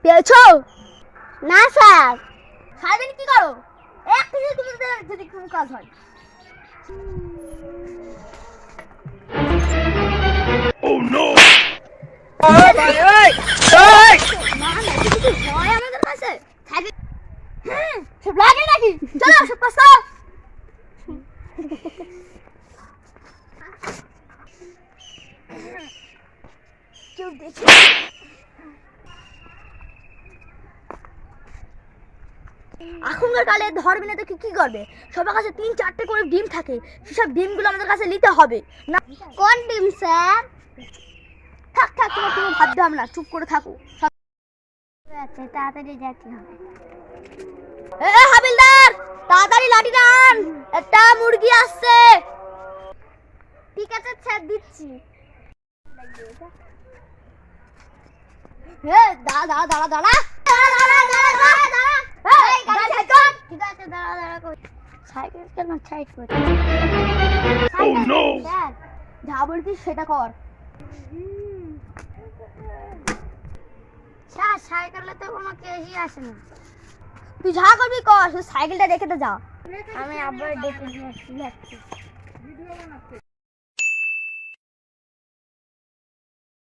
পেয়েছো? না স্যার। সারাদিন কি করো? একটু যদি কোনো কাজ হয়। Oh no! না না কিছু হয় আমাদের কাছে থাকে। সব লাগে নাকি? চলো সব কাজ করো। কেউ দেখে এখনকার কালে ধরবে না তো কি করবে? সবার কাছে 3-4টে করে ডিম থাকে, সেসব ডিমগুলো আমাদের কাছে নিতে হবে না। কোন ডিম স্যার? থাক থাক, তোমার কোনো ভাবতে হবে না, চুপ করে থাকো। আচ্ছা তাড়াতাড়ি যেতে হবে। হাবিলদার, তাড়াতাড়ি লাঠিটা আন, একটা মুরগি আসছে। ঠিক আছে স্যার, দিচ্ছি। দাঁড়া দাঁড়া দাঁড়া দাঁড়া। ঠিক আছে, দাঁড়া দাঁড়া কর। সাইকেল কেন সাইড কর? Oh no! স্যার যা বলছিস সেটা কর। স্যার, সাইকেলে তো কোনো কেসই আসে না। তুই যা করবি কর, শুধু সাইকেলটা রেখে তো যা। আমি আবার ডেকে নিয়ে আসছি।